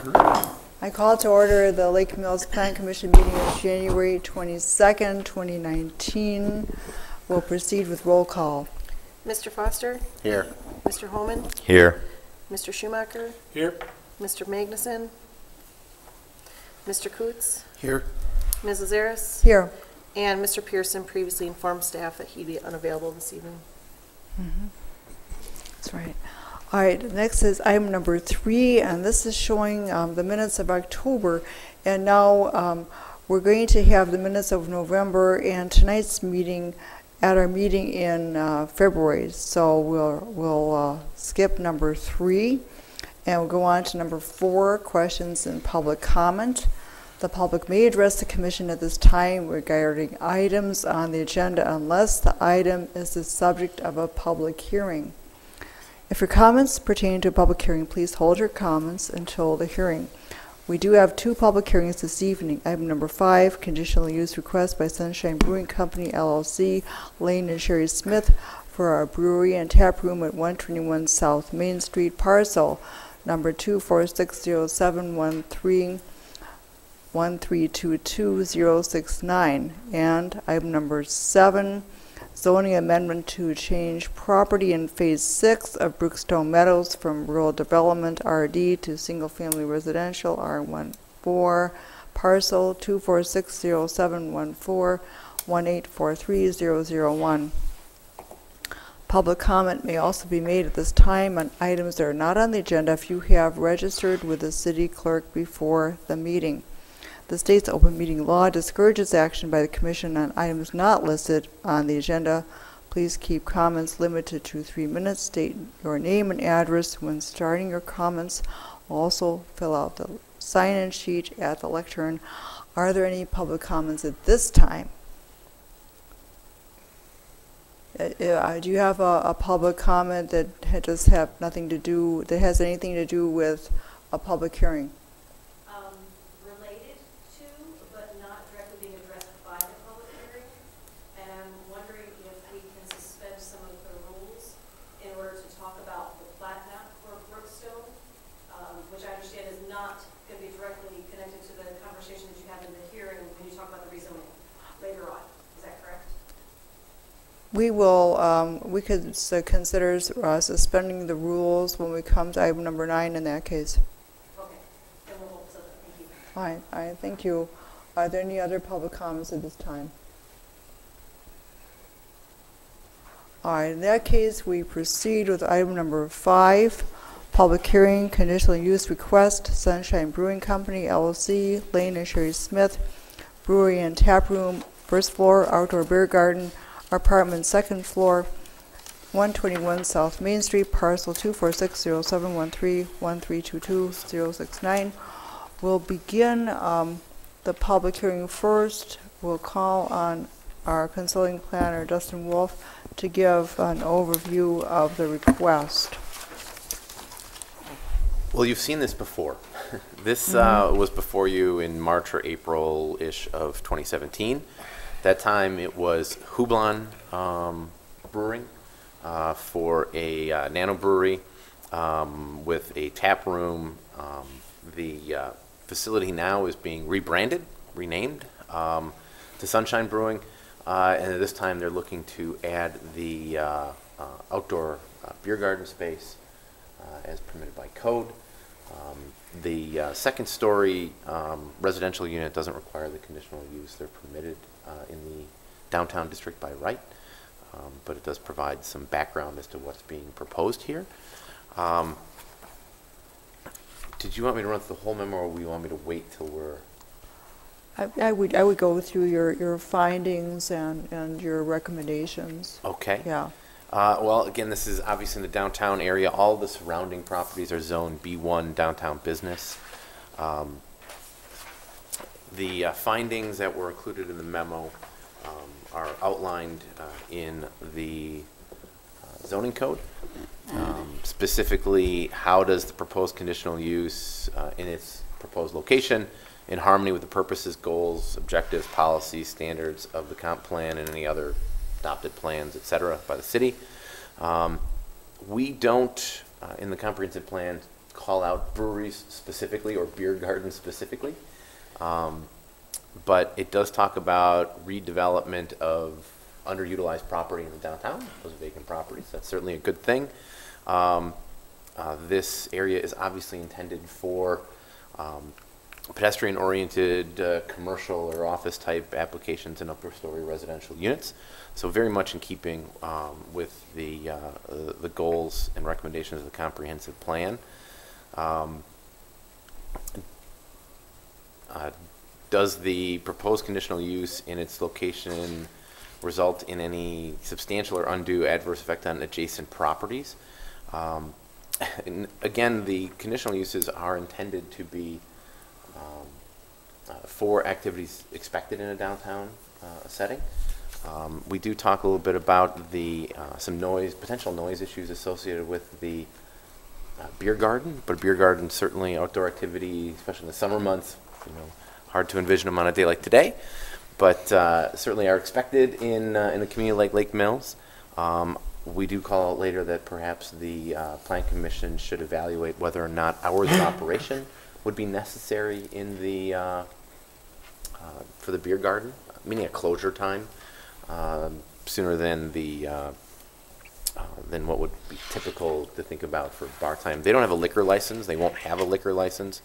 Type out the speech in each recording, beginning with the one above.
I call to order the Lake Mills Plan Commission meeting of January 22nd, 2019. We'll proceed with roll call. Mr. Foster? Here. Mr. Holman? Here. Mr. Schumacher? Here. Mr. Magnuson? Mr. Coots? Here. Ms. Lazaris? Here. And Mr. Pearson previously informed staff that he'd be unavailable this evening. That's right. All right, next is item number 3, and this is showing the minutes of October. And now we're going to have the minutes of November and tonight's meeting at our meeting in February. So we'll skip number 3 and we'll go on to number 4, questions and public comment. The public may address the commission at this time regarding items on the agenda unless the item is the subject of a public hearing. If your comments pertain to a public hearing, please hold your comments until the hearing. We do have 2 public hearings this evening. Item number 5, conditional use request by Sunshine Brewing Company, LLC, Lane and Sherry Smith for our brewery and tap room at 121 South Main Street, parcel number 2460713222069. And item number 7, zoning amendment to change property in Phase 6 of Brookstone Meadows from rural development RD to single-family residential R14, parcel 246071418430001. Public comment may also be made at this time on items that are not on the agenda if you have registered with the city clerk before the meeting. The state's open meeting law discourages action by the commission on items not listed on the agenda. Please keep comments limited to 3 minutes. State your name and address when starting your comments. Also, fill out the sign-in sheet at the lectern. Are there any public comments at this time? Do you have a public comment that just have nothing to do, that has anything to do with a public hearing? Related to, but not directly being addressed by the public hearing. And I'm wondering if we can suspend some of the rules in order to talk about the Plat map for Brookstone, which I understand is not going to be directly connected to the conversation that you have in the hearing when you talk about the rezoning later on. Is that correct? We will, we could consider suspending the rules when we come to item number 9 in that case. Okay, then we'll hold so that. Thank you. All right, thank you. Are there any other public comments at this time? All right, in that case, we proceed with item number 5, public hearing, conditional use request, Sunshine Brewing Company, LLC, Lane and Sherry Smith, Brewery and Taproom, first floor, outdoor beer garden, apartment, second floor, 121 South Main Street, parcel 246071313222069. We'll begin the public hearing first. We'll call on our consulting planner, Dustin Wolf, to give an overview of the request. Well, you've seen this before. This was before you in March or April-ish of 2017. That time it was Hublon Brewing for a nano brewery with a tap room. The facility now is being rebranded, renamed to Sunshine Brewing, and at this time they're looking to add the outdoor beer garden space as permitted by code. The second story residential unit doesn't require the conditional use. They're permitted in the downtown district by right, but it does provide some background as to what's being proposed here. Did you want me to run through the whole memo, or do you want me to wait till we're... I would go through your findings and your recommendations. Okay. Yeah. Well, again, this is obviously in the downtown area. All the surrounding properties are zoned B1 downtown business. The findings that were included in the memo are outlined in the zoning code. Specifically, how does the proposed conditional use in its proposed location in harmony with the purposes, goals, objectives, policies, standards of the comp plan and any other adopted plans, et cetera, by the city. We don't, in the comprehensive plan, call out breweries specifically or beer gardens specifically. But it does talk about redevelopment of underutilized property in the downtown, those vacant properties. That's certainly a good thing. This area is obviously intended for pedestrian-oriented commercial or office-type applications and upper-story residential units. So very much in keeping with the goals and recommendations of the comprehensive plan. Does the proposed conditional use in its location result in any substantial or undue adverse effect on adjacent properties? And again, the conditional uses are intended to be for activities expected in a downtown setting. We do talk a little bit about the some potential noise issues associated with the beer garden, but a beer garden certainly outdoor activity, especially in the summer months. Hard to envision them on a day like today, but certainly are expected in a community like Lake Mills. We do call out later that perhaps the Plan Commission should evaluate whether or not hours of operation would be necessary in the for the beer garden, meaning a closure time sooner than than what would be typical to think about for bar time. They don't have a liquor license. They won't have a liquor license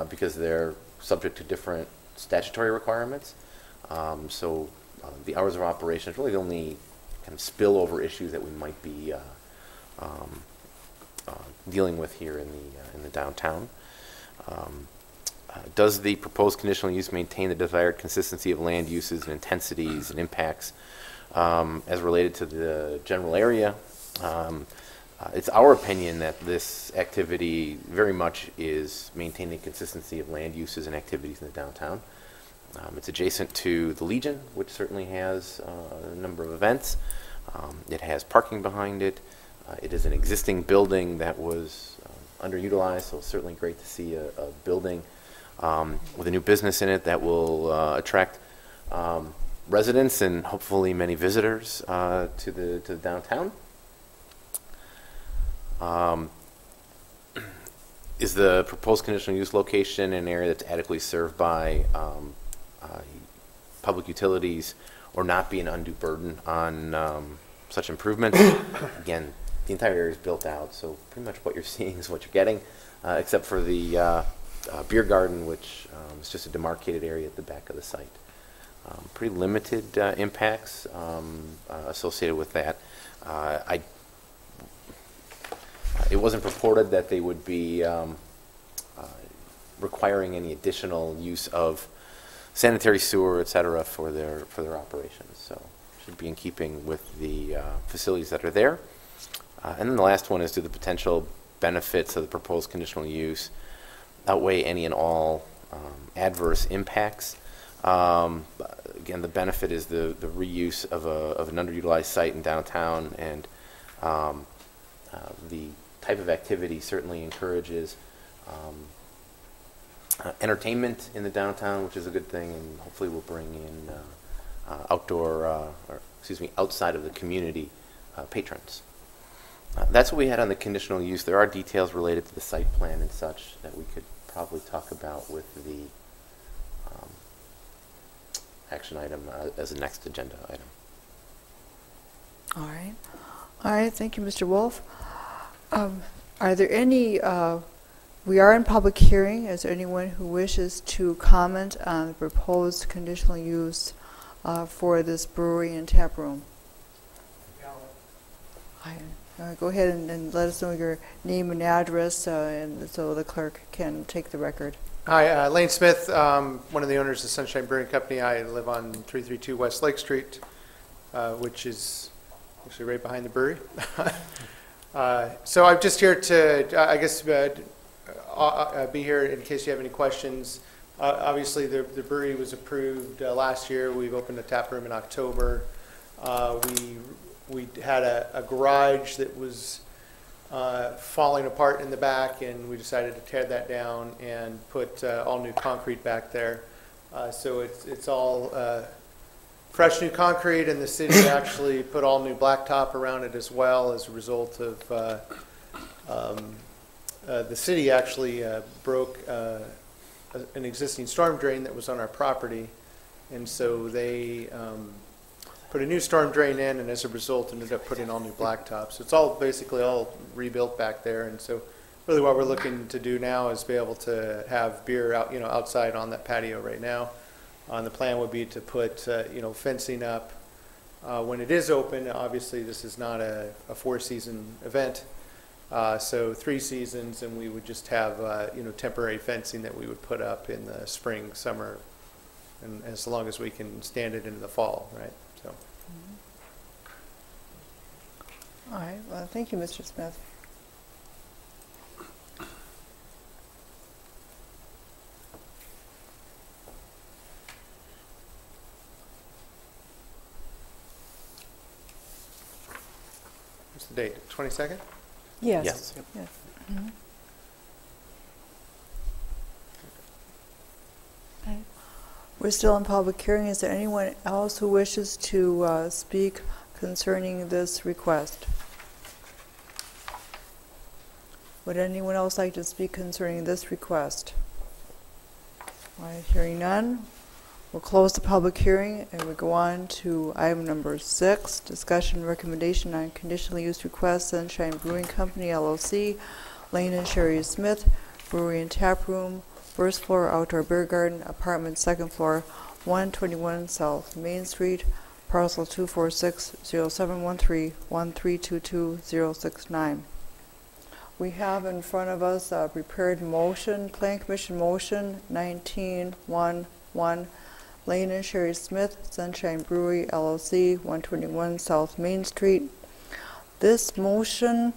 because they're subject to different statutory requirements. So the hours of operation is really the only kind of spillover issues that we might be dealing with here in the downtown. Does the proposed conditional use maintain the desired consistency of land uses and intensities and impacts as related to the general area? It's our opinion that this activity very much is maintaining consistency of land uses and activities in the downtown. It's adjacent to the Legion, which certainly has a number of events. It has parking behind it. It is an existing building that was underutilized, so it's certainly great to see a building with a new business in it that will attract residents and hopefully many visitors to the downtown. Is the proposed conditional use location in an area that's adequately served by public utilities or not be an undue burden on such improvements? Again, the entire area is built out, so pretty much what you're seeing is what you're getting, except for the beer garden, which is just a demarcated area at the back of the site. Pretty limited impacts associated with that. It wasn't purported that they would be requiring any additional use of sanitary sewer, et cetera, for their operations. So should be in keeping with the facilities that are there. And then the last one is, do the potential benefits of the proposed conditional use outweigh any and all adverse impacts? Again, the benefit is the reuse of an underutilized site in downtown, and the type of activity certainly encourages entertainment in the downtown, which is a good thing, and hopefully will bring in outside of the community patrons. That's what we had on the conditional use. There are details related to the site plan and such that we could probably talk about with the action item as a next agenda item. All right. All right, thank you, Mr. Wolf. Are there any, we are in public hearing. Is there anyone who wishes to comment on the proposed conditional use for this brewery and tap room? Go ahead and let us know your name and address and so the clerk can take the record. Hi, Lane Smith, one of the owners of Sunshine Brewing Company. I live on 332 West Lake Street, which is actually right behind the brewery. So I'm just here to, I guess, be here in case you have any questions. Obviously, the brewery was approved last year. We've opened a tap room in October. We had a garage that was falling apart in the back, and we decided to tear that down and put all new concrete back there. So it's all fresh new concrete, and the city actually put all new blacktop around it as well as a result of the city actually broke an existing storm drain that was on our property, and so they put a new storm drain in, and as a result ended up putting all new blacktop. So it's all basically all rebuilt back there, and so really what we're looking to do now is be able to have beer out, outside on that patio right now. The plan would be to put, fencing up when it is open. Obviously, this is not a four-season event, so 3 seasons, and we would just have, temporary fencing that we would put up in the spring, summer, and as long as we can stand it into the fall, right? So. All right, well, thank you, Mr. Smith. What's the date? 22nd? Yes. Yes. Yes. Mhm. Okay. We're still in public hearing. Is there anyone else who wishes to speak concerning this request? Would anyone else like to speak concerning this request? All right, hearing none, we'll close the public hearing and we go on to item number 6, discussion recommendation on conditional use request, Sunshine Brewing Company, LLC, Lane and Sherry Smith, Brewery and Taproom, first floor outdoor beer garden, apartment, second floor, 121 South Main Street, parcel 246-0713-1322069. We have in front of us a prepared motion, Plan Commission motion 1911, Lane and Sherry Smith, Sunshine Brewery, LLC, 121 South Main Street. This motion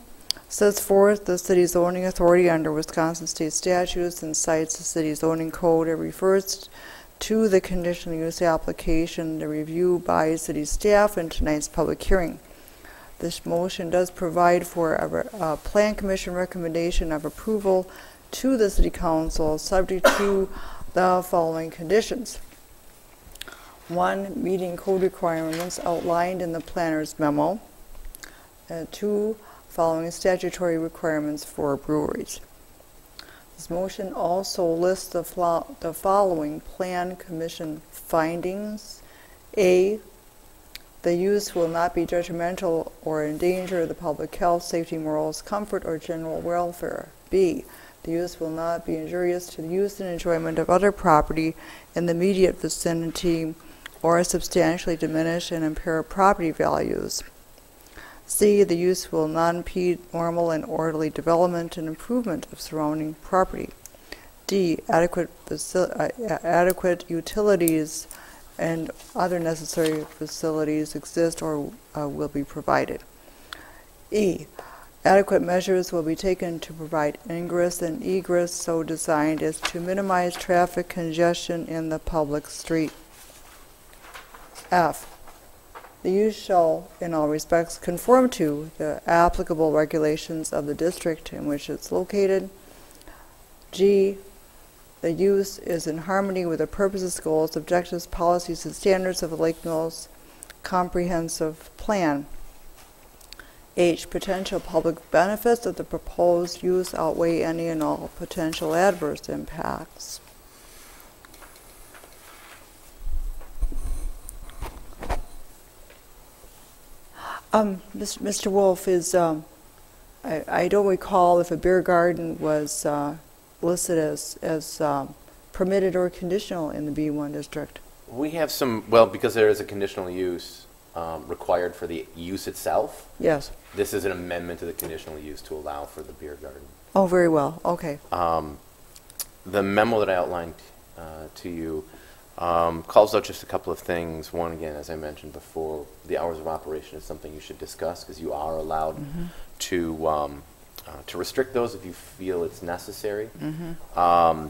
sets forth the city zoning authority under Wisconsin state statutes and cites the city zoning code. It refers to the conditional use application, the review by city staff, and tonight's public hearing. This motion does provide for a Plan Commission recommendation of approval to the City Council subject to the following conditions. 1, meeting code requirements outlined in the planner's memo. 2, following statutory requirements for breweries. This motion also lists the following Plan Commission findings. A, the use will not be detrimental or endanger the public health, safety, morals, comfort, or general welfare. B, the use will not be injurious to the use and enjoyment of other property in the immediate vicinity or substantially diminish and impair property values. C, the use will not impede normal and orderly development and improvement of surrounding property. D, adequate utilities and other necessary facilities exist or will be provided. E, adequate measures will be taken to provide ingress and egress so designed as to minimize traffic congestion in the public street. F, the use shall, in all respects, conform to the applicable regulations of the district in which it's located. G, the use is in harmony with the purposes, goals, objectives, policies, and standards of the Lake Mills Comprehensive Plan. H, potential public benefits of the proposed use outweigh any and all potential adverse impacts. Mr. Wolf, I don't recall if a beer garden was listed as permitted or conditional in the B1 district. We have some, well, because there is a conditional use required for the use itself. Yes. This is an amendment to the conditional use to allow for the beer garden. Oh, very well. Okay. The memo that I outlined to you calls out just a couple of things. One, again, as I mentioned before, the hours of operation is something you should discuss because you are allowed to restrict those if you feel it's necessary. I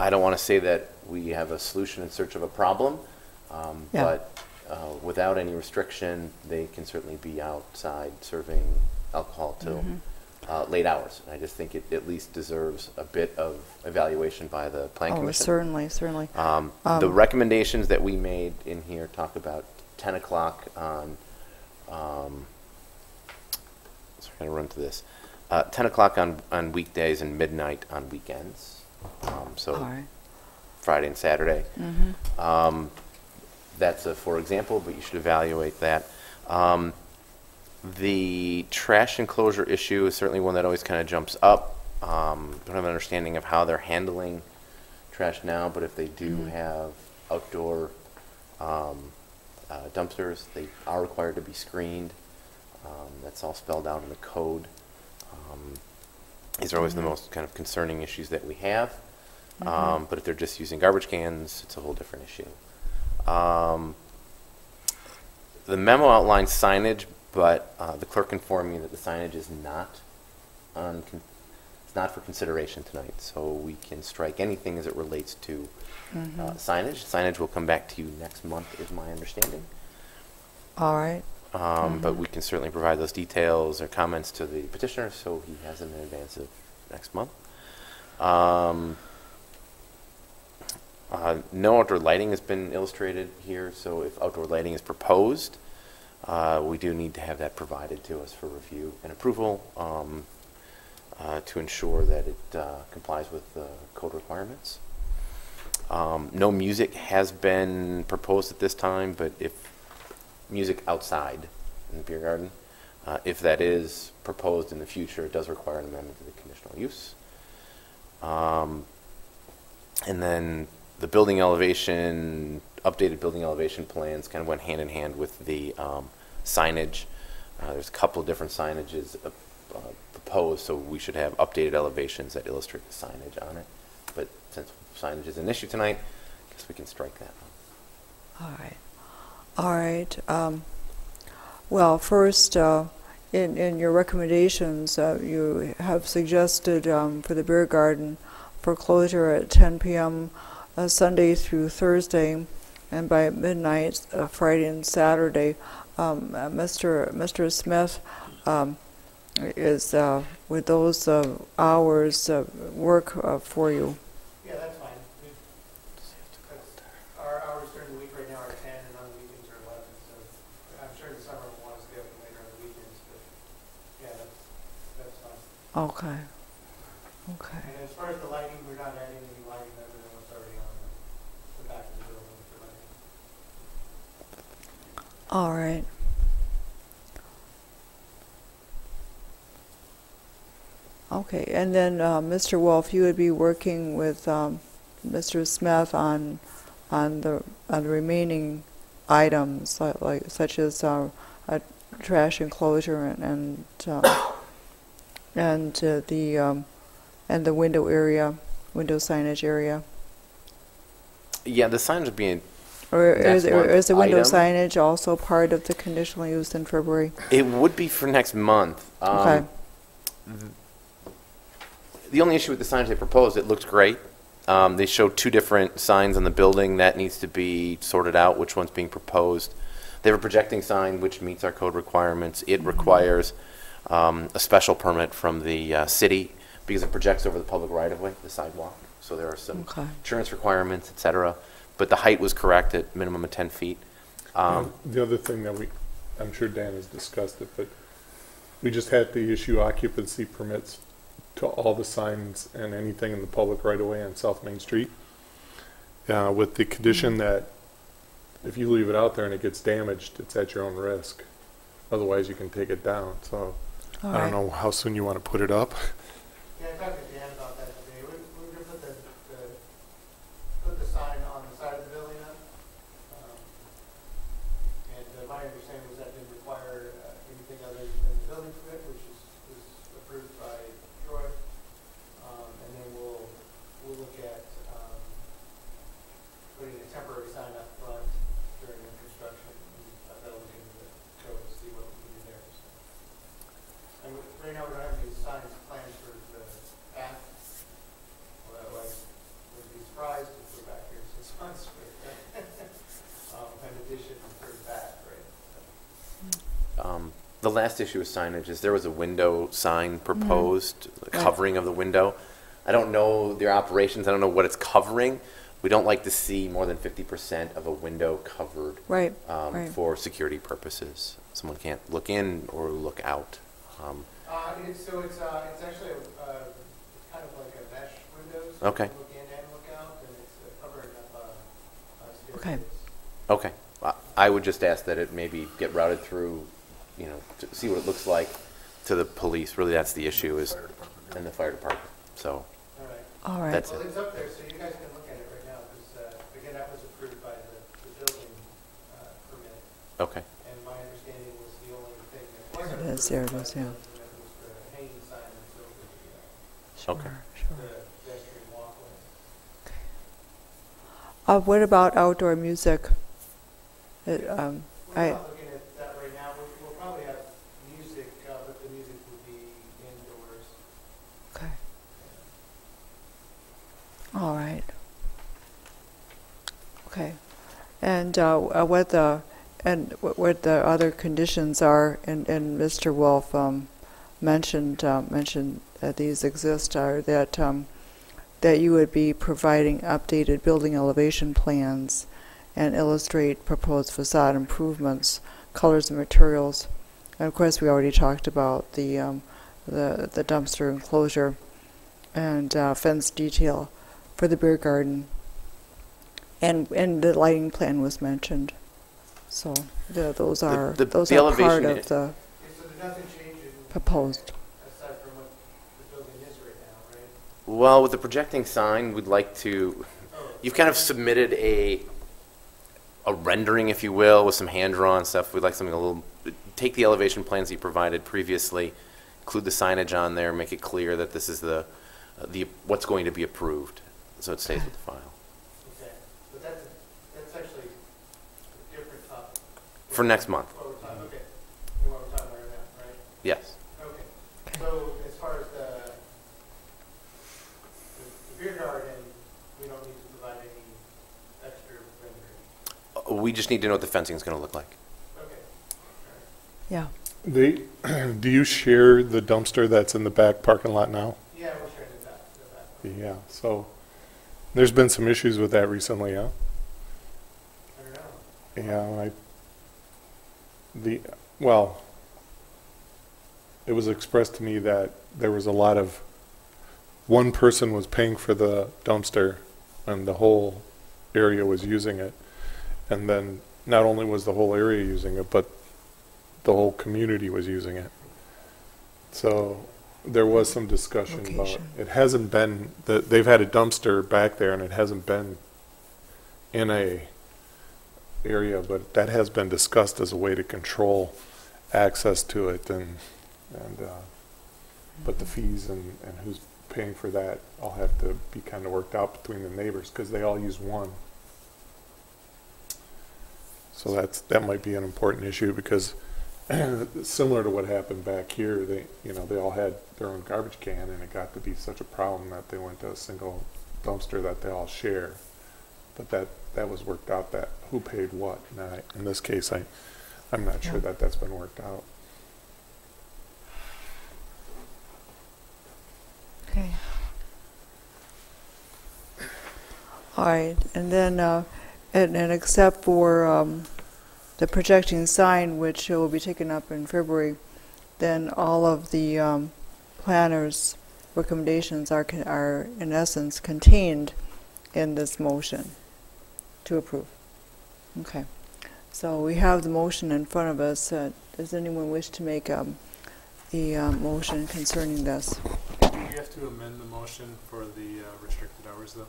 don't want to say that we have a solution in search of a problem, but without any restriction, they can certainly be outside serving alcohol till late hours. And I just think it at least deserves a bit of evaluation by the Plan Commission. Certainly, certainly. The recommendations that we made in here talk about 10 o'clock on, so we're going to run to this, 10 o'clock on weekdays and midnight on weekends. So All right. Friday and Saturday. That's a for example, but you should evaluate that. The trash enclosure issue is certainly one that always kind of jumps up. Don't have an understanding of how they're handling trash now, but if they do have outdoor dumpsters, they are required to be screened. That's all spelled out in the code. These are always the most kind of concerning issues that we have. But if they're just using garbage cans, it's a whole different issue. The memo outlines signage, but the clerk informed me that the signage is not it's not for consideration tonight, so we can strike anything as it relates to signage. Signage will come back to you next month, is my understanding. All right. But we can certainly provide those details or comments to the petitioner, so he has them in advance of next month. No outdoor lighting has been illustrated here, so if outdoor lighting is proposed, we do need to have that provided to us for review and approval to ensure that it complies with the code requirements. No music has been proposed at this time, but if music outside in the beer garden, if that is proposed in the future, it does require an amendment to the conditional use. And then the building elevation, updated building elevation plans kind of went hand in hand with the signage. There's a couple of different signages proposed, so we should have updated elevations that illustrate the signage on it. But since signage is an issue tonight, I guess we can strike that one. All right. All right. Well, first, in your recommendations, you have suggested for the beer garden for closure at 10 p.m. Sunday through Thursday, and by midnight Friday and Saturday. Mr. Smith, is with those hours work for you? Yeah, that's fine. Our hours during the week right now are 10, and on the weekends are 11. So I'm sure in the summer we'll want to stay open later on the weekends, but yeah, that's fine. Okay. Okay. And as far as the lighting, we're not adding any lighting other than what's already on the back of the building for lighting. All right. Okay, and then Mr. Wolf, you would be working with Mr. Smith on the remaining items, like such as a trash enclosure and the window area, window signage area. Yeah, the signage would be in Or is the window item. signage also part of the conditional use in February? It would be for next month. Okay. The only issue with the signs they proposed, it looked great. They showed two different signs on the building. That needs to be sorted out, which one's being proposed. They have a projecting sign, which meets our code requirements. It requires a special permit from the city because it projects over the public right-of-way, the sidewalk. So there are some insurance requirements, et cetera. But the height was correct at minimum of 10 feet. The other thing that I'm sure Dan has discussed it, but we just had to issue occupancy permits to all the signs and anything in the public right of way on South Main Street, with the condition that if you leave it out there and it gets damaged, it's at your own risk. Otherwise, you can take it down. So I don't know how soon you want to put it up. Yeah, I talked to Dan about that today. We're going to put the sign on the side of the building up. And my understanding was that didn't require anything other than the building permit, which was approved by Troy. And then we'll look at putting a temporary sign up front during the construction. And that'll look into the code to see what we can do there. So. And right now we don't have any signs planned for the path. Well, I would be surprised if we're back here in 6 months with an addition for the back, right? So. The last issue with signage is there was a window sign proposed, the covering of the window. I don't know their operations. I don't know what it's covering. We don't like to see more than 50% of a window covered Right. for security purposes. Someone can't look in or look out. It's actually it's kind of like a mesh windows. Okay. Look in and look out, and it's covering up a Okay. staircase. Okay. I would just ask that it maybe get routed through, you know, to see what it looks like to the police. Really, that's the issue is, and the fire department. So All right. All right. that's Well, it. it's up there, so you guys can look at it right now, because, again, that was approved by the building permit. Okay. And my understanding was the only thing that wasn't It is, approved there it by is, the yeah. building permit was the hanging sign that's over Okay. Sure. the pedestrian walkway. What about outdoor music? We're I, not looking at that right now. We'll probably have music, but the music will be indoors. okay. All right. Okay. And what the other conditions are, and Mr. Wolf mentioned that these exist, are that that you would be providing updated building elevation plans and illustrate proposed facade improvements, colors and materials. And of course, we already talked about the dumpster enclosure and fence detail for the beer garden. And the lighting plan was mentioned. So those are the part elevation of the So there's nothing changing proposed. aside from what the building is right now, right? Well, with the projecting sign, we'd like to. You've kind of submitted a rendering, if you will, with some hand-drawn stuff. We'd like something a little. Take the elevation plans that you provided previously, include the signage on there, make it clear that this is the what's going to be approved, so it stays with the file. Okay, but that's actually a different topic. For next month. What we're talking, okay, what we're talking about right now, right? Yes. Okay, so as far as the beer garden, we don't need to provide any extra rendering. We just need to know what the fencing is going to look like. Okay, Yeah. Do you share the dumpster that's in the back parking lot now? yeah, we're sharing that. Yeah, so there's been some issues with that recently, huh? I don't know. Yeah, well, it was expressed to me that there was a lot of, one person was paying for the dumpster and the whole area was using it. And then not only was the whole area using it, but the whole community was using it. So there was some discussion about, Location. it hasn't been, they've had a dumpster back there and it hasn't been in a area, but that has been discussed as a way to control access to it and but the fees and who's paying for that all have to be kind of worked out between the neighbors because they all use one. So that might be an important issue because similar to what happened back here, they all had their own garbage can and it got to be such a problem that they went to a single dumpster that they all share. But that was worked out, that who paid what. Now, in this case, I'm not sure that that's been worked out. Okay. All right, and then and except for the projecting sign, which will be taken up in February, then all of the planners' recommendations are in essence contained in this motion to approve. Okay, so we have the motion in front of us. Does anyone wish to make the motion concerning this? Do you have to amend the motion for the restricted hours, though?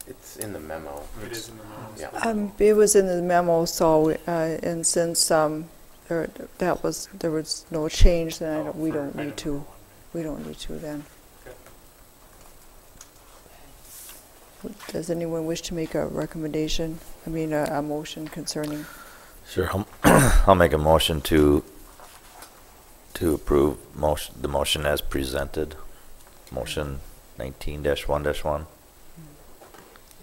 It's in the memo. It is in the memo. Yeah. It was in the memo, so and since there was no change, then we don't need to. We don't need to then. Okay. Does anyone wish to make a recommendation? I mean, a motion concerning? Sure, I'll make a motion to approve the motion as presented. Motion 19-1-1.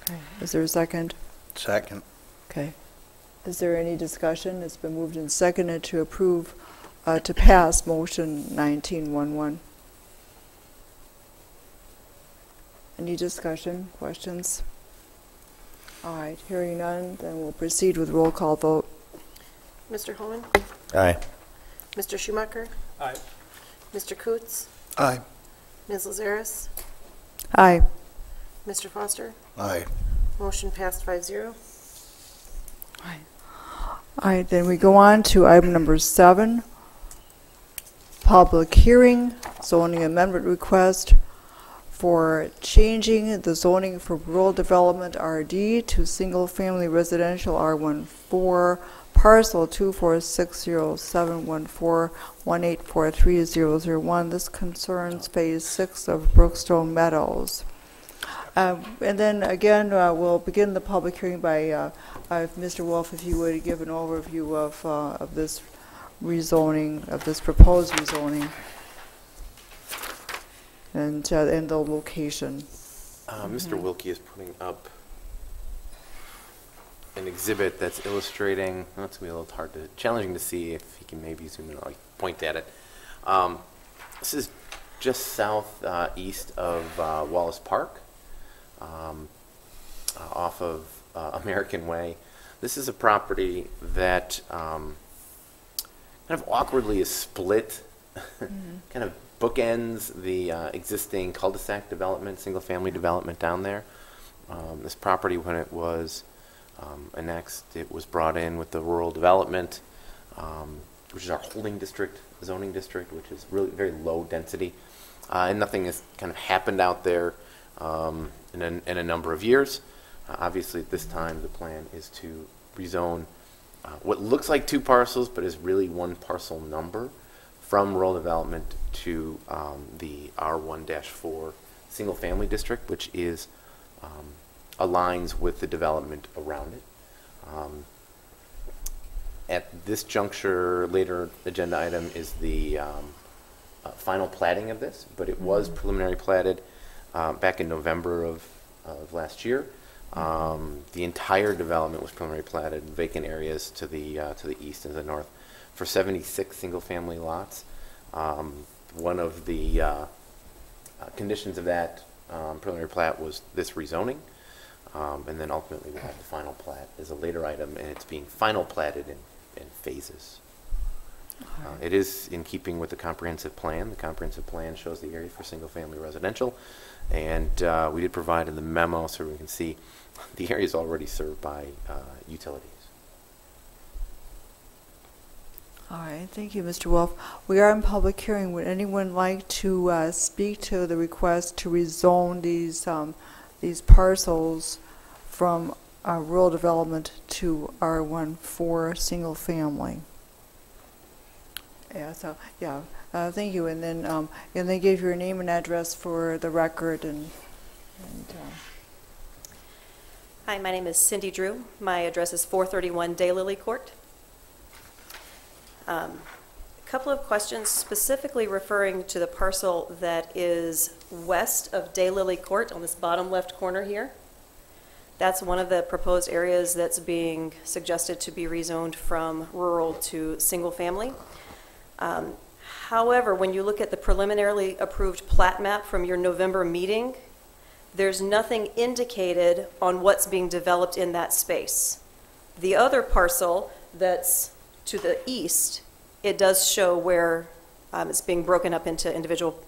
Okay. Is there a second? Second. Okay. Is there any discussion? It's been moved and seconded to approve, to pass motion 19-1-1. Any discussion, questions? All right, hearing none, then we'll proceed with roll call vote. Mr. Holman? Aye. Mr. Schumacher? Aye. Mr. Coots? Aye. Ms. Lazaris? Aye. Mr. Foster? Aye. Motion passed 5-0. All right, then we go on to item number 7, public hearing, zoning amendment request for changing the zoning for rural development RD to single-family residential R14, parcel 246071418430001. This concerns phase 6 of Brookstone Meadows. And then again, we'll begin the public hearing by if Mr. Wolf, if you would give an overview of this rezoning, of this proposed rezoning, and the location. Mr. Wilkie is putting up an exhibit that's illustrating, well, it's going to be a little challenging to see if he can maybe zoom in or like point at it. This is just south east of Wallace Park, off of American Way. This is a property that kind of awkwardly is split, kind of bookends the existing cul-de-sac development, single-family development down there. This property, when it was annexed, it was brought in with the rural development, which is our holding district, zoning district, which is really very low density. And nothing has kind of happened out there in a number of years. Obviously, at this time, the plan is to rezone what looks like 2 parcels, but is really 1 parcel number, from rural development to the R1-4 single-family district, which is aligns with the development around it. At this juncture, later agenda item is the final platting of this, but it was preliminary platted back in November of last year. The entire development was preliminary platted, vacant areas to the east and the north, for 76 single-family lots. One of the conditions of that preliminary plat was this rezoning, and then ultimately we'll have the final plat as a later item, and it's being final platted in phases. It is in keeping with the comprehensive plan. The comprehensive plan shows the area for single-family residential, and we did provide in the memo so we can see the area is already served by utilities. All right, thank you, Mr. Wolf. We are in public hearing. Would anyone like to speak to the request to rezone these parcels from rural development to R14 single family? Yeah. So yeah, thank you. And then give your name and address for the record and Hi, my name is Cindy Drew. My address is 431 Daylily Court. A couple of questions specifically referring to the parcel that is west of Daylily Court on this bottom left corner here. That's one of the proposed areas that's being suggested to be rezoned from rural to single family. However, when you look at the preliminarily approved plat map from your November meeting, there's nothing indicated on what's being developed in that space. The other parcel that's to the east, it does show where it's being broken up into individual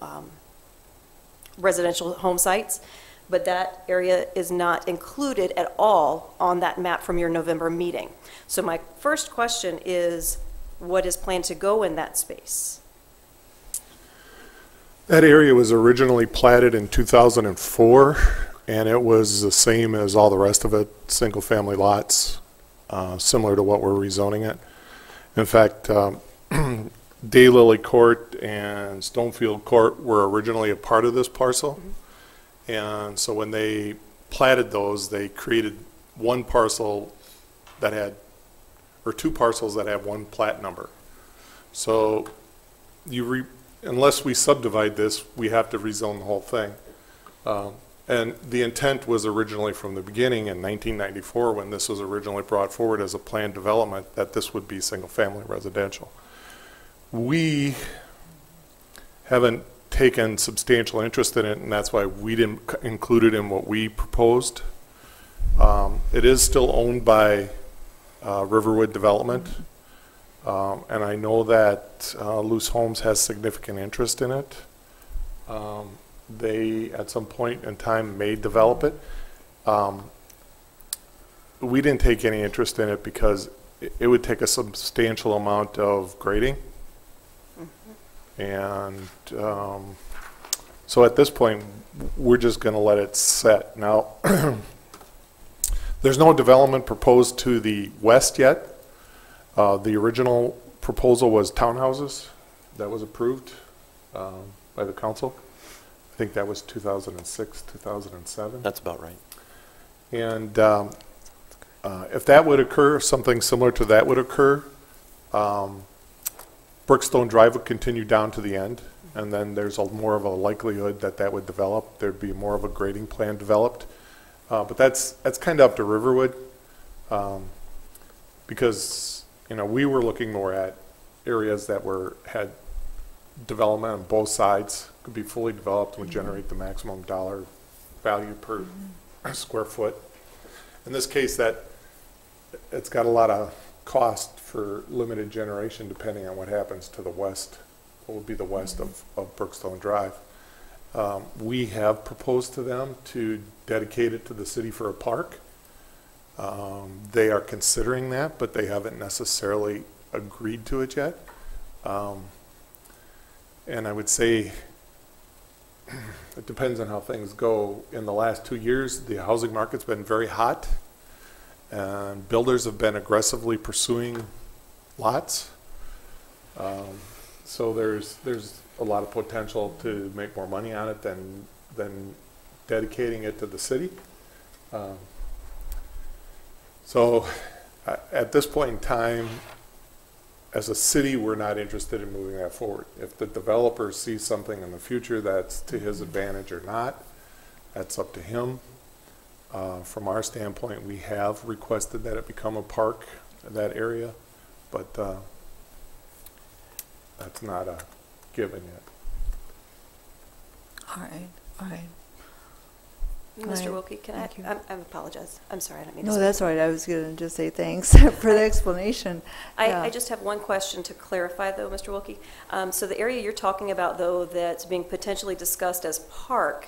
residential home sites, but that area is not included at all on that map from your November meeting. So my first question is, what is planned to go in that space? That area was originally platted in 2004, and it was the same as all the rest of it, single-family lots, similar to what we're rezoning it. In fact, Daylily Court and Stonefield Court were originally a part of this parcel, and so when they platted those, they created 1 parcel that had, or 2 parcels that have 1 plat number. So unless we subdivide this, we have to rezone the whole thing. And the intent was originally from the beginning in 1994, when this was originally brought forward as a planned development, that this would be single-family residential. We haven't taken substantial interest in it, and that's why we didn't include it in what we proposed. It is still owned by Riverwood Development, And I know that Loose Homes has significant interest in it. They, at some point in time, may develop it. We didn't take any interest in it because it would take a substantial amount of grading. And so at this point, we're just going to let it set. Now, there's no development proposed to the west yet. The original proposal was townhouses. That was approved by the council. I think that was 2006, 2007. That's about right. And if that would occur, if something similar to that would occur, Brookstone Drive would continue down to the end, and then there's more of a likelihood that that would develop. There'd be more of a grading plan developed. But that's kind of up to Riverwood, because we were looking more at areas that had development on both sides, could be fully developed, would generate the maximum dollar value per square foot. In this case, it's got a lot of cost for limited generation depending on what happens to the west, what would be the west of Brookstone Drive. We have proposed to them to dedicate it to the city for a park. They are considering that, but they haven't necessarily agreed to it yet. And I would say it depends on how things go. In the last 2 years, the housing market's been very hot, and builders have been aggressively pursuing lots. So there's a lot of potential to make more money on it than dedicating it to the city. So at this point in time, as a city, we're not interested in moving that forward. If the developer sees something in the future that's to his advantage or not, that's up to him. From our standpoint, we have requested that it become a park, that area, but that's not a given yet. All right. Mr. Wilkie, can I Thank you. I apologize. I'm sorry, I don't mean to No, speak. that's all right. I was going to just say thanks for the explanation. Yeah. I just have one question to clarify, though, Mr. Wilkie. So the area you're talking about, though, that's being potentially discussed as park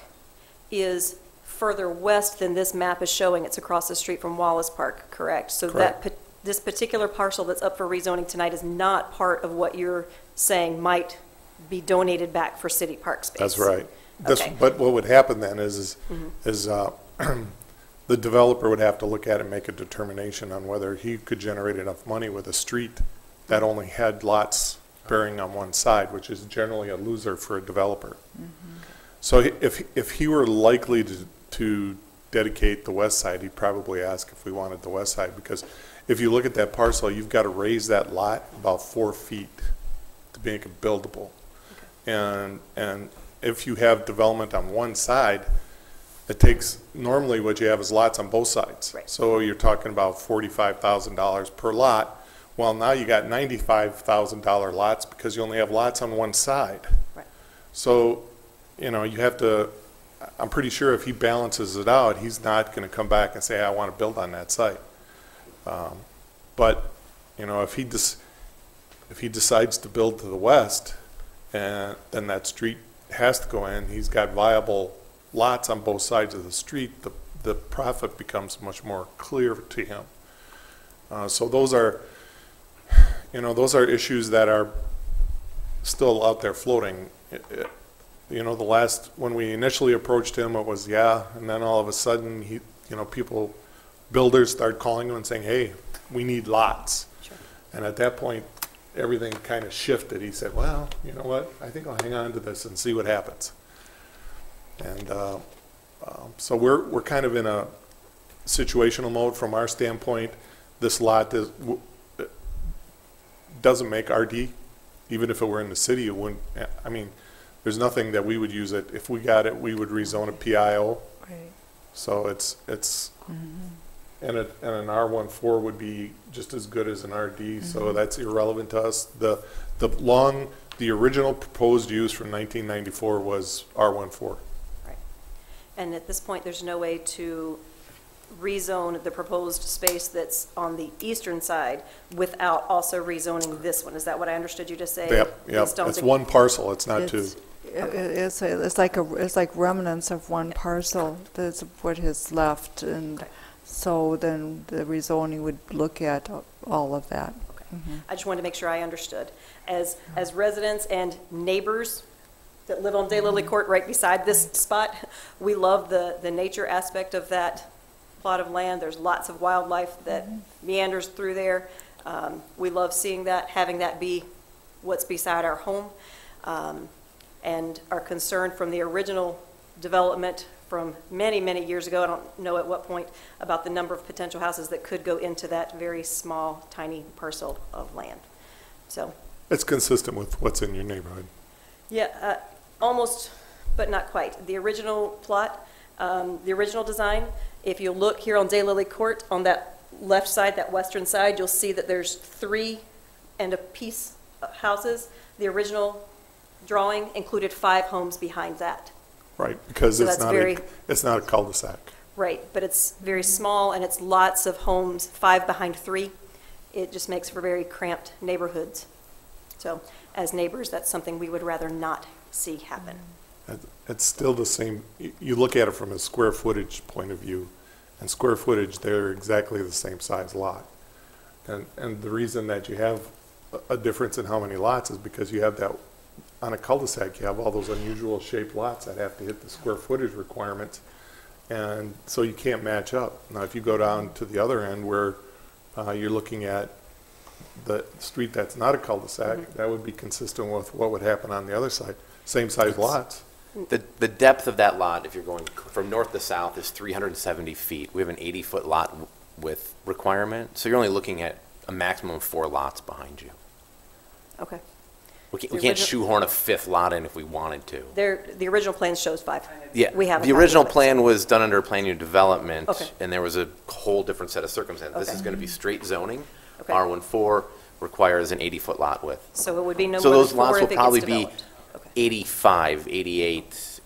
is further west than this map is showing. It's across the street from Wallace Park, correct? So Correct. This particular parcel that's up for rezoning tonight is not part of what you're saying might be donated back for city park space. That's right. Okay. But what would happen then is the developer would have to look at it and make a determination on whether he could generate enough money with a street that only had lots bearing on one side, which is generally a loser for a developer. So if he were likely to dedicate the west side, he'd probably ask if we wanted the west side, because if you look at that parcel, you've got to raise that lot about 4 feet to make it buildable. And if you have development on one side, it takes, normally what you have is lots on both sides. Right. So you're talking about $45,000 per lot. Well, now you got $95,000 lots because you only have lots on one side. Right. So, you have to, I'm pretty sure if he balances it out, he's not going to come back and say, I want to build on that site. But, if he decides to build to the west, and then that street has to go in, he's got viable lots on both sides of the street, the profit becomes much more clear to him. So those are issues that are still out there floating. When we initially approached him, it was, and then all of a sudden, builders start calling him and saying, hey, we need lots. Sure. And at that point, everything kind of shifted. He said, well, you know what, I think I'll hang on to this and see what happens. And so we're kind of in a situational mode from our standpoint. This lot doesn't make RD. Even if it were in the city, it wouldn't. I mean, there's nothing that we would use it. If we got it, we would rezone a PIO. Right. So it's and an R14 would be just as good as an RD. So that's irrelevant to us. The original proposed use from 1994 was R14. Right. And at this point, there's no way to rezone the proposed space that's on the eastern side without also rezoning this one. Is that what I understood you to say? Yep, Based on it's the- one parcel, it's not two. It's like remnants of one parcel. That's what is left, and so then the rezoning would look at all of that. I just wanted to make sure I understood. As residents and neighbors that live on Daylily Court right beside this spot, we love the nature aspect of that plot of land. There's lots of wildlife that meanders through there. We love seeing that, having that be what's beside our home. And are concerned from the original development from many, many years ago, I don't know at what point, about the number of potential houses that could go into that very small, tiny parcel of land. So, It's consistent with what's in your neighborhood. yeah, almost, but not quite. The original plot, the original design, if you look here on Daylily Court, on that left side, that western side, you'll see that there's 3 and a piece of houses. The original drawing included 5 homes behind that. Right, because So it's that's not very- it's not a cul-de-sac. Right, but it's very small and it's lots of homes, 5 behind 3. It just makes for very cramped neighborhoods. So as neighbors, that's something we would rather not see happen. It's still the same, you look at it from a square footage point of view, and square footage, they're exactly the same size lot. And the reason that you have a difference in how many lots is because you have that, on a cul-de-sac, you have all those unusual shaped lots that have to hit the square footage requirements, and so you can't match up. Now, if you go down to the other end where you're looking at the street that's not a cul-de-sac, that would be consistent with what would happen on the other side, same size lots. The depth of that lot, if you're going from north to south, is 370 feet. We have an 80-foot lot width requirement, so you're only looking at a maximum of 4 lots behind you. Okay. We The can't original- shoehorn a 5th lot in if we wanted to. The original plan shows 5. Yeah, We have a the copy original of it. plan was done under plan unit development, Okay. and there was a whole different set of circumstances. This Okay. is going to be straight zoning. Okay. R14 requires an 80-foot lot width. So it would be no So more those than 4 lots if will it gets probably be developed. Okay. 85, 88,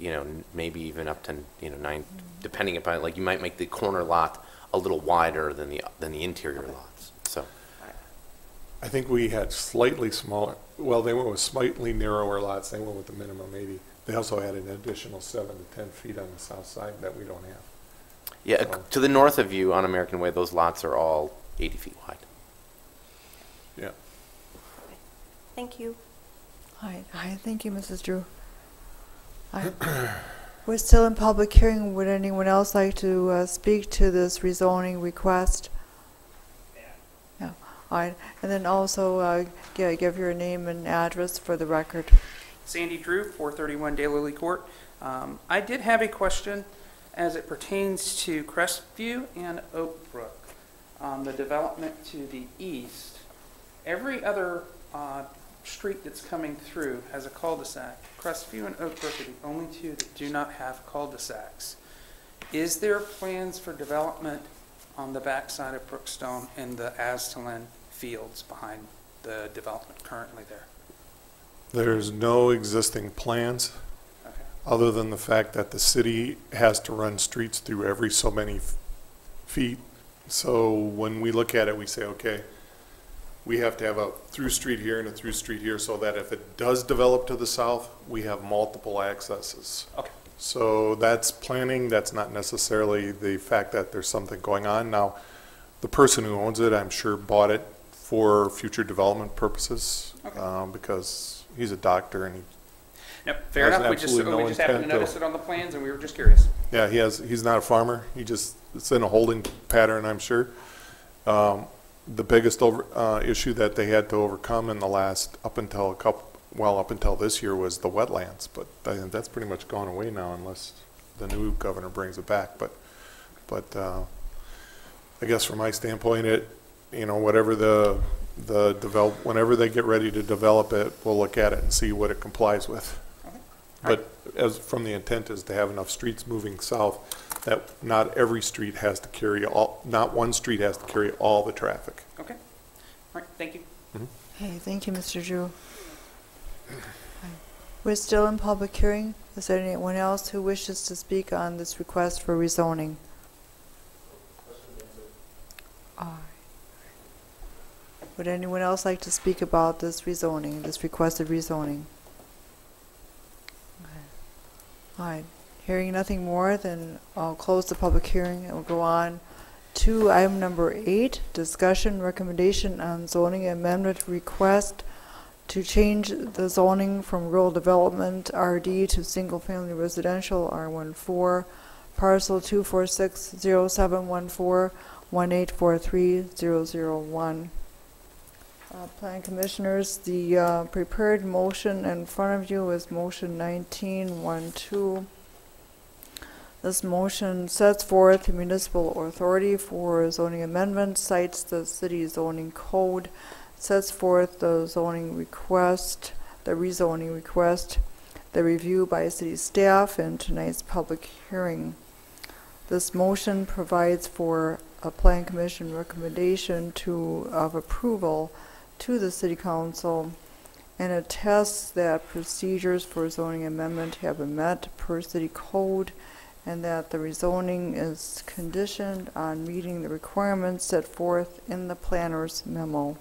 maybe even up to, 9, depending upon, like, you might make the corner lot a little wider than the interior lots, so. I think we had slightly smaller, well, they went with slightly narrower lots, they went with the minimum 80. They also had an additional 7 to 10 feet on the south side that we don't have. Yeah, So- to the north of you on American Way, those lots are all 80 feet wide. Yeah. Thank you. Hi, thank you, Mrs. Drew. We're still in public hearing. Would anyone else like to speak to this rezoning request? Yeah. All right, and then also give your name and address for the record. Sandy Drew, 431 Daylily Court. I did have a question as it pertains to Crestview and Oak Brook. The development to the east, every other street that's coming through has a cul-de-sac. Crestview and Oak Brook are the only 2 that do not have cul-de-sacs. Is there plans for development on the backside of Brookstone in the Aztalan fields behind the development currently there? There's no existing plans, Okay. other than the fact that the city has to run streets through every so many feet. So when we look at it, we say, okay, we have to have a through street here and a through street here so that if it does develop to the south, we have multiple accesses. Okay. So that's planning, that's not necessarily the fact that there's something going on. Now, the person who owns it, I'm sure, bought it for future development purposes, Okay. because he's a doctor and he, Yep, fair Has enough. We just absolutely no happened to intent to- notice it on the plans and we were just curious. yeah, he's not a farmer. It's in a holding pattern, I'm sure. The biggest issue that they had to overcome in the last, up until this year, was the wetlands. But that's pretty much gone away now unless the new governor brings it back. But I guess from my standpoint, whatever whenever they get ready to develop it, we'll look at it and see what it complies with. Okay. But as from the intent is to have enough streets moving south that not every street has to carry not one street has to carry all the traffic. Okay. All right, thank you. Hey, thank you, Mr. Drew. We're still in public hearing. Is there anyone else who wishes to speak on this request for rezoning? Would anyone else like to speak about this rezoning, this requested rezoning? Okay. All right. Hearing nothing more, then I'll close the public hearing and we'll go on to item number 8, discussion recommendation on zoning amendment request to change the zoning from rural development RD to single-family residential R14, parcel 246071418430001. Plan Commissioners, the prepared motion in front of you is motion 1912. This motion sets forth the municipal authority for zoning amendment, cites the city zoning code, sets forth the zoning request, the rezoning request, the review by city staff, and tonight's public hearing. This motion provides for a Plan Commission recommendation of approval to the City Council and attests that procedures for zoning amendment have been met per city code and that the rezoning is conditioned on meeting the requirements set forth in the planner's memo.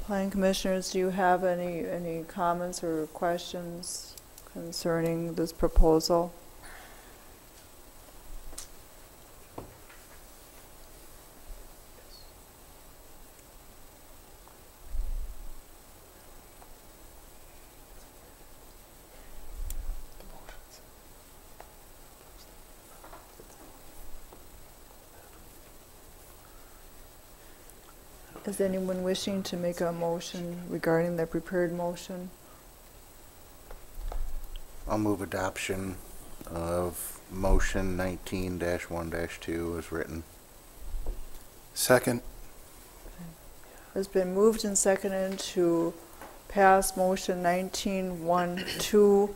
Plan Commissioners, do you have any comments or questions concerning this proposal? Is anyone wishing to make a motion regarding the prepared motion? I'll move adoption of motion 19-1-2 as written. Second. It's been moved and seconded to pass motion 1912.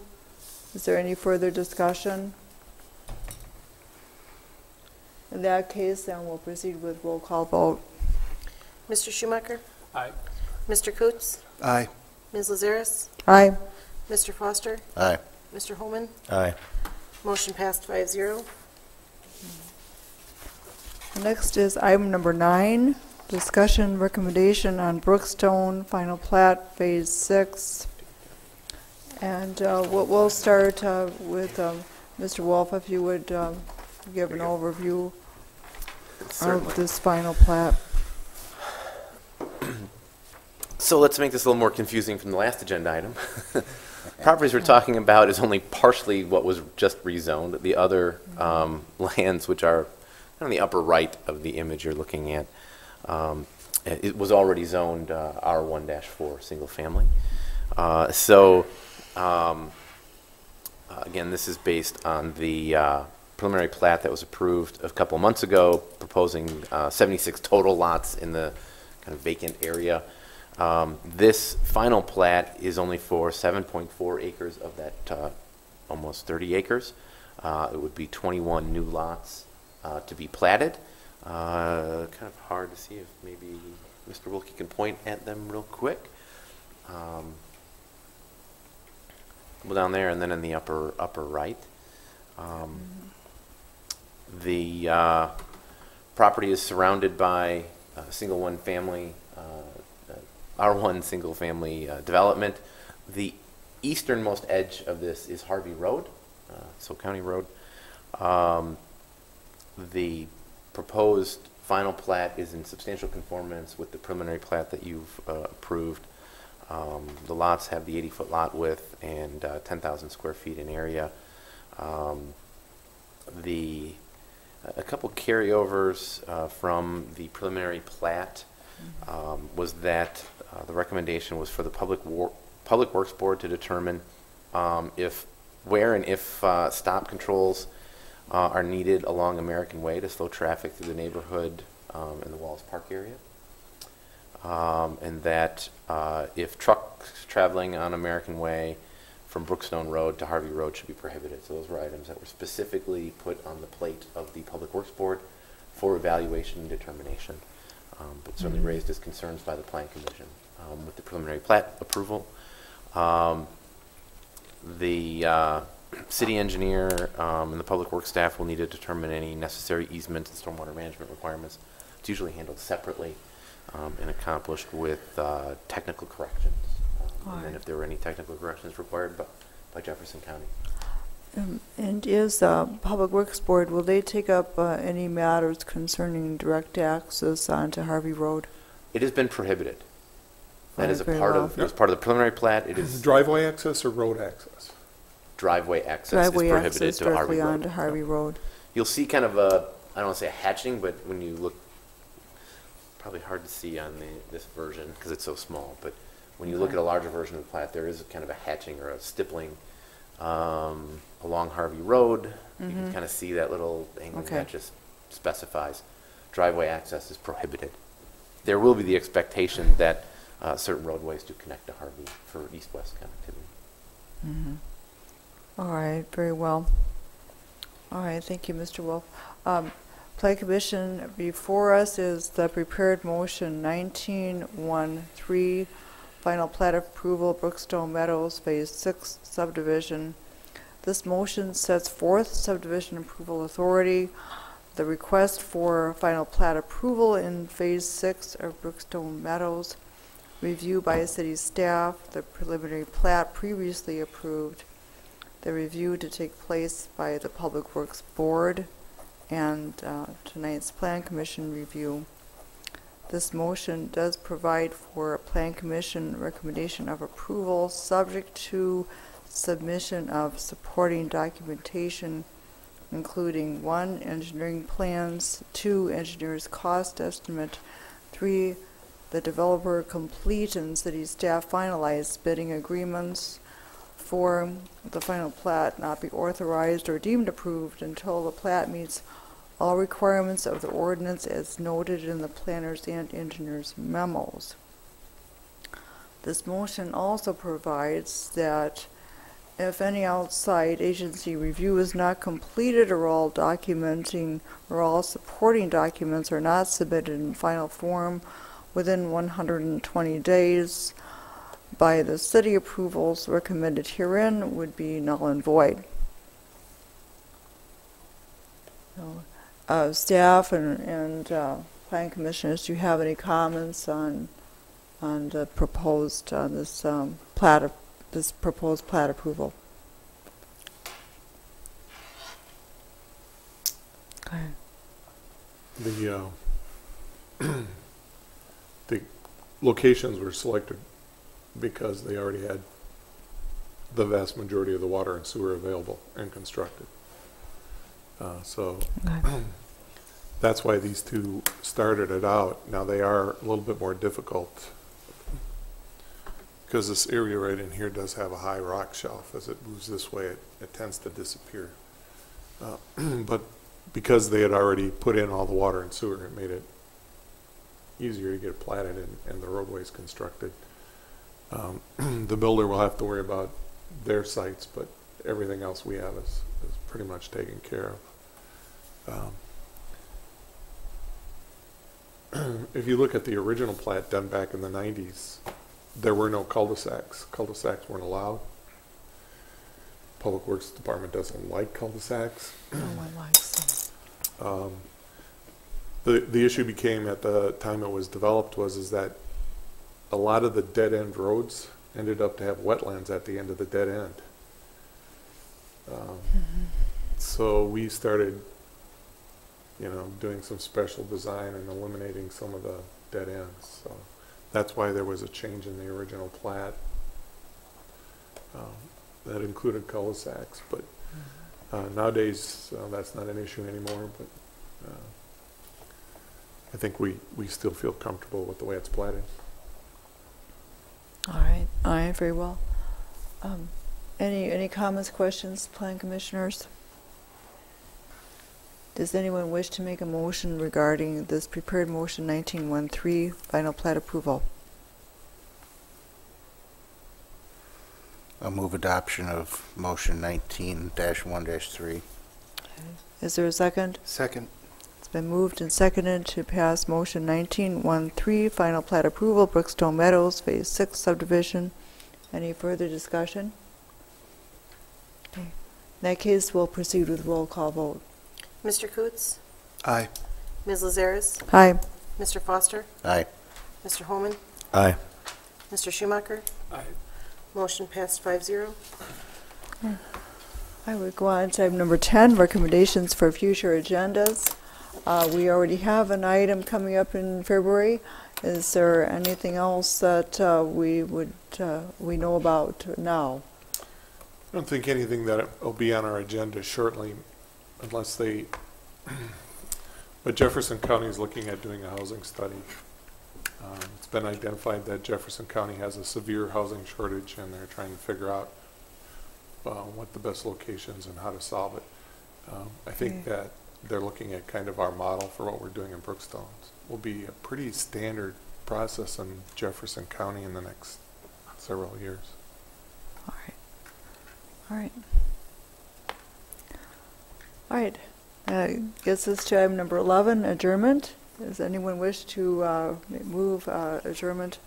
Is there any further discussion? In that case, then we'll proceed with roll call vote. Mr. Schumacher? Aye. Mr. Coots? Aye. Ms. Lazaris? Aye. Mr. Foster? Aye. Mr. Holman? Aye. Motion passed 5-0. Next is item number 9, discussion recommendation on Brookstone final plat phase 6. And we'll start with Mr. Wolf, if you would give an overview Certainly. of this final plat. So let's make this a little more confusing from the last agenda item. Properties we're talking about is only partially what was just rezoned. The other lands, which are on the upper right of the image you're looking at, it was already zoned R1-4, single family. Again, this is based on the preliminary plat that was approved a couple months ago, proposing 76 total lots in the kind of vacant area. This final plat is only for 7.4 acres of that almost 30 acres. It would be 21 new lots to be platted. Kind of hard to see if maybe Mr. Wilkie can point at them real quick. Well, down there and then in the upper right. The property is surrounded by single one family R1 single family development. The easternmost edge of this is Harvey Road, so County Road. The proposed final plat is in substantial conformance with the preliminary plat that you've approved. The lots have the 80-foot lot width and 10,000 square feet in area. A couple carryovers from the preliminary plat was that the recommendation was for the Public Works Board to determine where and if stop controls are needed along American Way to slow traffic through the neighborhood in the Wallace Park area. And that if trucks traveling on American Way from Brookstone Road to Harvey Road should be prohibited. So those were items that were specifically put on the plate of the Public Works Board for evaluation and determination, but certainly raised as concerns by the Plan Commission with the preliminary plat approval. The city engineer and the public works staff will need to determine any necessary easement and stormwater management requirements. It's usually handled separately and accomplished with technical corrections. And then if there were any technical corrections required by Jefferson County. And is Public Works Board, will they take up any matters concerning direct access onto Harvey Road? It has been prohibited. That is a Very part well. of, it was part of the preliminary plat. It is Driveway access or road access? driveway access Driveway is prohibited access to Harvey directly Road. onto Harvey Road. You'll see kind of a, I don't want to say a hatching, but when you look, probably hard to see on this version because it's so small, but when you look at a larger version of the plat, there is kind of a hatching or a stippling along Harvey Road. You can kind of see that little thing that just specifies driveway access is prohibited. There will be the expectation that certain roadways do connect to Harvey for east-west connectivity. All right, very well. All right, thank you, Mr. Wolf. Plan Commission, before us is the prepared motion 1913, final plat approval, Brookstone Meadows, Phase 6 subdivision. This motion sets forth subdivision approval authority, the request for final plat approval in Phase 6 of Brookstone Meadows, review by city staff, the preliminary plat previously approved, the review to take place by the Public Works Board, and tonight's Plan Commission review. This motion does provide for a Plan Commission recommendation of approval subject to submission of supporting documentation, including 1, engineering plans, 2, engineer's cost estimate, 3, the developer complete and city staff finalize bidding agreements, 4, the final plat not be authorized or deemed approved until the plat meets all requirements of the ordinance as noted in the planners and engineers memos. This motion also provides that if any outside agency review is not completed or all documenting or all supporting documents are not submitted in final form within 120 days by the city, approvals recommended herein would be null and void. So, staff and plan commissioners, do you have any comments on the proposed this proposed plat approval? Okay. The the locations were selected because they already had the vast majority of the water and sewer available and constructed. So that's why these two started it out. Now they are a little bit more difficult because this area right in here does have a high rock shelf. As it moves this way, it tends to disappear. But because they had already put in all the water and sewer, it made it easier to get it platted and the roadways constructed. The builder will have to worry about their sites, but everything else we have is pretty much taken care of. If you look at the original plat done back in the 90s, there were no cul-de-sacs. Cul-de-sacs weren't allowed. Public Works Department doesn't like cul-de-sacs. No one likes them. The issue became at the time it was developed is that a lot of the dead-end roads ended up to have wetlands at the end of the dead end. So we started, doing some special design and eliminating some of the dead ends. So that's why there was a change in the original plat that included cul-de-sacs. But nowadays, that's not an issue anymore. But I think we still feel comfortable with the way it's platted. All right, very well. Any comments, questions, plan commissioners? Does anyone wish to make a motion regarding this prepared motion 1913, final plat approval? I'll move adoption of motion 19-1-3. Is there a second? Second. It's been moved and seconded to pass motion 1913, final plat approval, Brookstone Meadows, Phase 6 subdivision. Any further discussion? In that case, we'll proceed with roll call vote. Mr. Coots? Aye. Ms. Lazares? Aye. Mr. Foster? Aye. Mr. Holman? Aye. Mr. Schumacher? Aye. Motion passed 5-0. I would go on to item number 10, recommendations for future agendas. We already have an item coming up in February. Is there anything else that we know about now? I don't think anything that will be on our agenda shortly, unless they, but Jefferson County is looking at doing a housing study. It's been identified that Jefferson County has a severe housing shortage, and they're trying to figure out what the best locations and how to solve it. I think that they're looking at kind of our model for what we're doing in Brookstone. Will be a pretty standard process in Jefferson County in the next several years. All right. All right. All right. Gets us to item number 11, adjournment. Does anyone wish to move adjournment?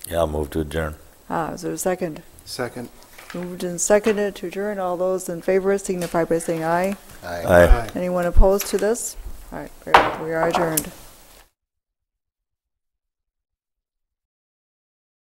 Yeah, I'll move to adjourn. Is there a second? Second. Moved and seconded to adjourn. All those in favor signify by saying aye. Aye. Aye. Anyone opposed to this? All right, we are adjourned.